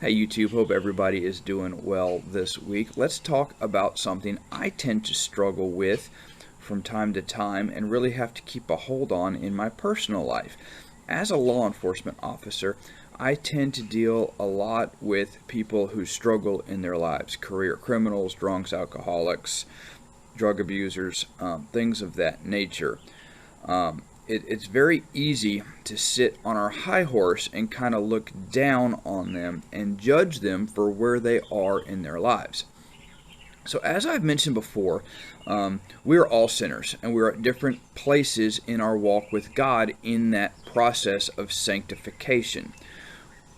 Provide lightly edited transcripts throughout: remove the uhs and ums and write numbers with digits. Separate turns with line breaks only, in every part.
Hey YouTube, hope everybody is doing well this week. Let's talk about something I tend to struggle with from time to time and really have to keep a hold on in my personal life. As a law enforcement officer, I tend to deal a lot with people who struggle in their lives, career criminals, drunks, alcoholics, drug abusers, things of that nature. It's very easy to sit on our high horse and kind of look down on them and judge them for where they are in their lives. So, as I've mentioned before, we are all sinners and we're at different places in our walk with God in that process of sanctification.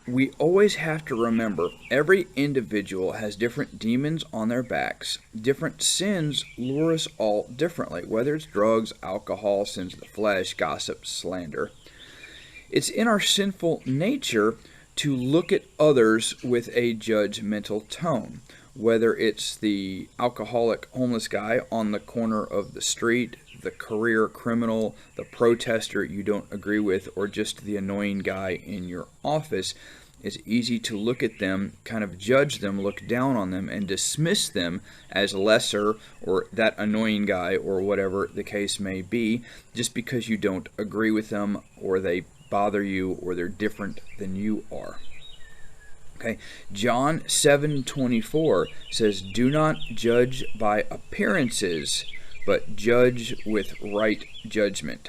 We always have to remember every individual has different demons on their backs. Different sins lure us all differently, whether it's drugs, alcohol, sins of the flesh, gossip, slander. It's in our sinful nature to look at others with a judgmental tone, whether it's the alcoholic homeless guy on the corner of the street, the career criminal, the protester you don't agree with, or just the annoying guy in your office. It's easy to look at them, kind of judge them, look down on them, and dismiss them as lesser or that annoying guy or whatever the case may be, just because you don't agree with them or they bother you or they're different than you are. Okay, John 7:24 says, "Do not judge by appearances, but judge with right judgment."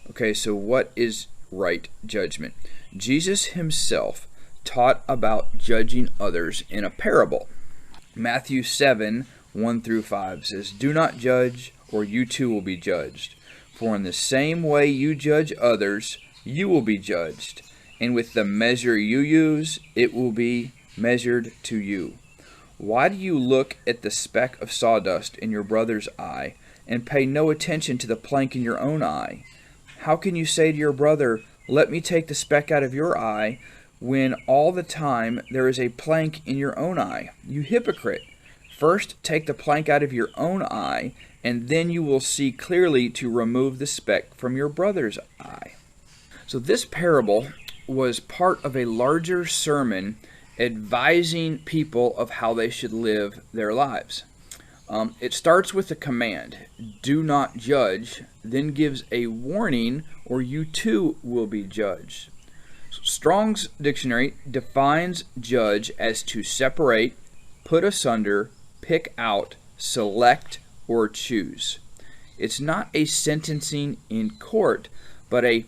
Okay, so what is right judgment? Jesus himself taught about judging others in a parable. Matthew 7:1-5 says, "Do not judge, or you too will be judged. For in the same way you judge others, you will be judged. And with the measure you use, it will be measured to you. Why do you look at the speck of sawdust in your brother's eye, and pay no attention to the plank in your own eye? How can you say to your brother, 'Let me take the speck out of your eye,' when all the time there is a plank in your own eye? You hypocrite! First take the plank out of your own eye, and then you will see clearly to remove the speck from your brother's eye." So this parable was part of a larger sermon advising people of how they should live their lives. It starts with a command, "Do not judge," then gives a warning, "or you too will be judged." Strong's Dictionary defines judge as to separate, put asunder, pick out, select, or choose. It's not a sentencing in court, but a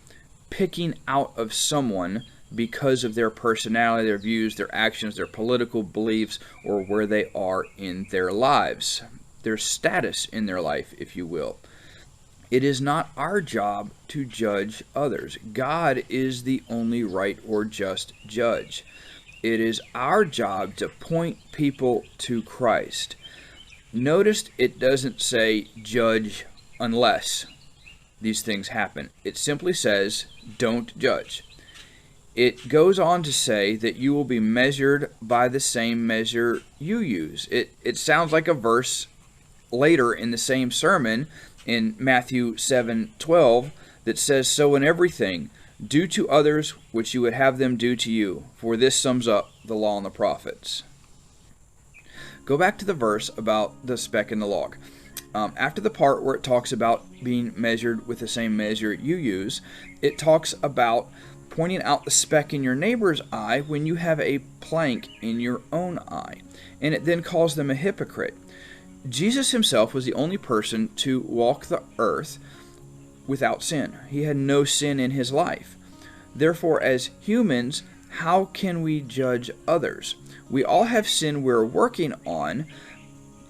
picking out of someone because of their personality, their views, their actions, their political beliefs, or where they are in their lives, their status in their life, if you will. It is not our job to judge others. God is the only right or just judge. It is our job to point people to Christ. Notice it doesn't say judge unless these things happen. It simply says don't judge. It goes on to say that you will be measured by the same measure you use. It sounds like a verse later in the same sermon in Matthew 7:12 that says, "So in everything, do to others which you would have them do to you, for this sums up the law and the prophets." Go back to the verse about the speck in the log. After the part where it talks about being measured with the same measure you use, it talks about pointing out the speck in your neighbor's eye when you have a plank in your own eye. And it then calls them a hypocrite. Jesus himself was the only person to walk the earth without sin. He had no sin in his life. Therefore, as humans, how can we judge others? We all have sin we're working on,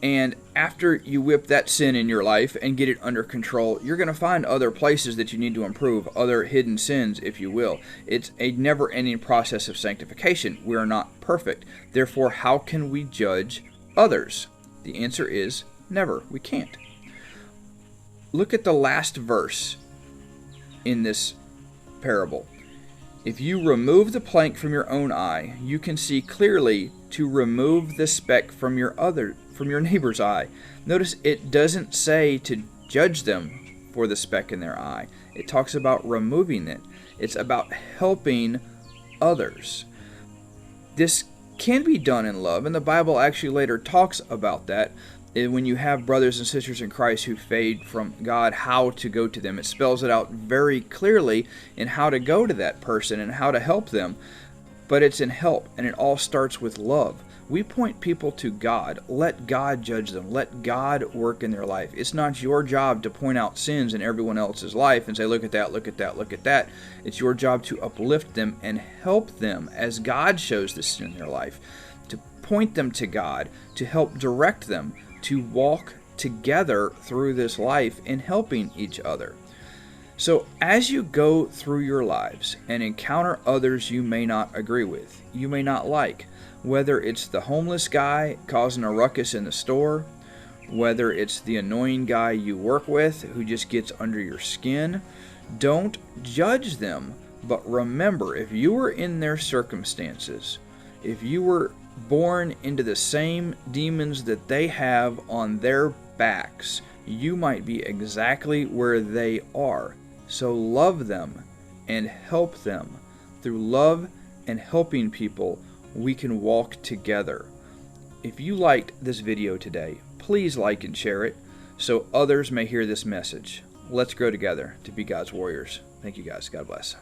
and after you whip that sin in your life and get it under control, you're going to find other places that you need to improve, other hidden sins, if you will. It's a never-ending process of sanctification. We are not perfect. Therefore, how can we judge others? The answer is never. We can't. Look at the last verse in this parable. "If you remove the plank from your own eye, you can see clearly to remove the speck from your neighbor's eye." Notice it doesn't say to judge them for the speck in their eye. It talks about removing it. It's about helping others. This can be done in love, and the Bible actually later talks about that. When you have brothers and sisters in Christ who fade from God, how to go to them. It spells it out very clearly in how to go to that person and how to help them. But it's in help, and it all starts with love. We point people to God. Let God judge them. Let God work in their life. It's not your job to point out sins in everyone else's life and say, look at that, look at that, look at that. It's your job to uplift them and help them as God shows the sin in their life, to point them to God, to help direct them, to walk together through this life in helping each other. So as you go through your lives and encounter others you may not agree with, you may not like, whether it's the homeless guy causing a ruckus in the store, whether it's the annoying guy you work with who just gets under your skin, don't judge them, but remember, if you were in their circumstances, if you were born into the same demons that they have on their backs, you might be exactly where they are. So love them and help them. Through love and helping people, we can walk together. If you liked this video today, please like and share it so others may hear this message. Let's grow together to be God's warriors. Thank you guys. God bless.